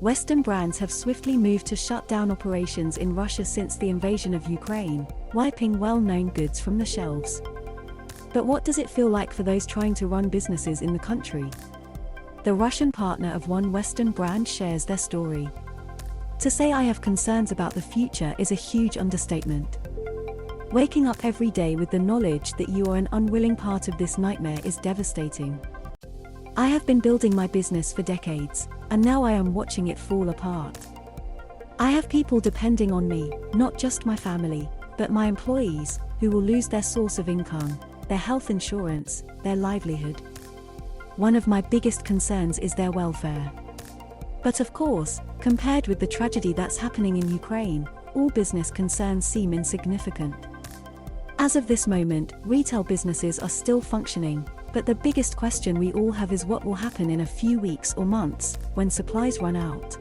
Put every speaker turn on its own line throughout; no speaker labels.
Western brands have swiftly moved to shut down operations in Russia since the invasion of Ukraine, wiping well-known goods from the shelves. But what does it feel like for those trying to run businesses in the country? The Russian partner of one Western brand shares their story. To say I have concerns about the future is a huge understatement. Waking up every day with the knowledge that you are an unwilling part of this nightmare is devastating. I have been building my business for decades, and now I am watching it fall apart. I have people depending on me, not just my family, but my employees, who will lose their source of income, their health insurance, their livelihood. One of my biggest concerns is their welfare. But of course, compared with the tragedy that's happening in Ukraine, all business concerns seem insignificant. As of this moment, retail businesses are still functioning, but the biggest question we all have is what will happen in a few weeks or months, when supplies run out.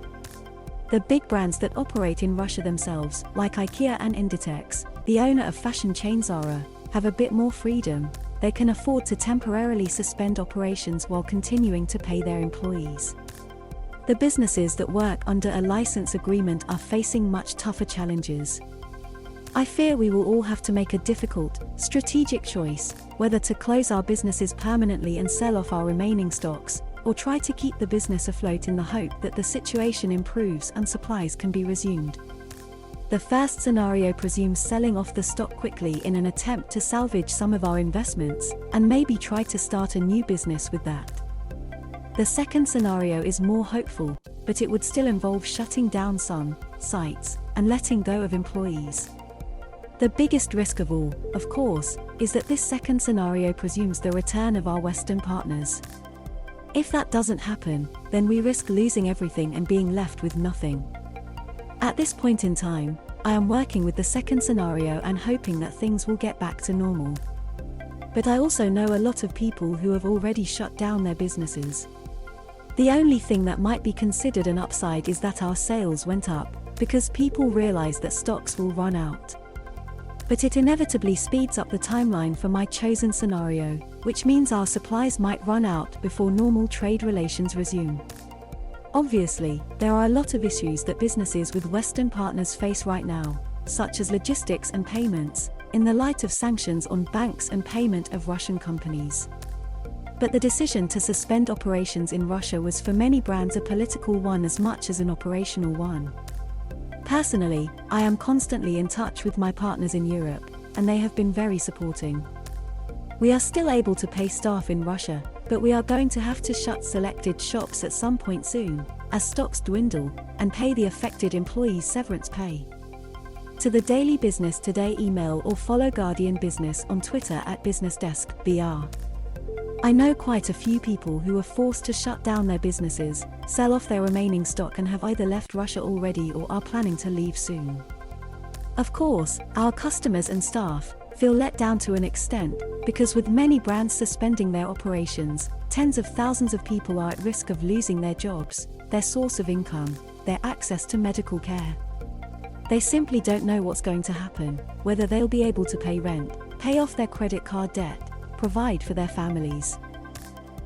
The big brands that operate in Russia themselves, like IKEA and Inditex, the owner of fashion chain Zara, have a bit more freedom. They can afford to temporarily suspend operations while continuing to pay their employees. The businesses that work under a license agreement are facing much tougher challenges. I fear we will all have to make a difficult, strategic choice, whether to close our businesses permanently and sell off our remaining stocks, or try to keep the business afloat in the hope that the situation improves and supplies can be resumed. The first scenario presumes selling off the stock quickly in an attempt to salvage some of our investments, and maybe try to start a new business with that. The second scenario is more hopeful, but it would still involve shutting down some sites and letting go of employees. The biggest risk of all, of course, is that this second scenario presumes the return of our Western partners. If that doesn't happen, then we risk losing everything and being left with nothing. At this point in time, I am working with the second scenario and hoping that things will get back to normal. But I also know a lot of people who have already shut down their businesses. The only thing that might be considered an upside is that our sales went up, because people realize that stocks will run out. But it inevitably speeds up the timeline for my chosen scenario, which means our supplies might run out before normal trade relations resume. Obviously, there are a lot of issues that businesses with Western partners face right now, such as logistics and payments, in the light of sanctions on banks and payment of Russian companies. But the decision to suspend operations in Russia was for many brands a political one as much as an operational one. Personally, I am constantly in touch with my partners in Europe, and they have been very supporting. We are still able to pay staff in Russia, but we are going to have to shut selected shops at some point soon, as stocks dwindle, and pay the affected employees severance pay. To the Daily Business Today email or follow Guardian Business on Twitter at BusinessDeskBR. I know quite a few people who are forced to shut down their businesses, sell off their remaining stock and have either left Russia already or are planning to leave soon. Of course, our customers and staff feel let down to an extent, because with many brands suspending their operations, tens of thousands of people are at risk of losing their jobs, their source of income, their access to medical care. They simply don't know what's going to happen, whether they'll be able to pay rent, pay off their credit card debt, provide for their families.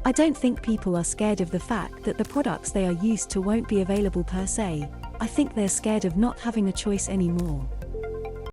I don't think people are scared of the fact that the products they are used to won't be available per se. I think they're scared of not having a choice anymore.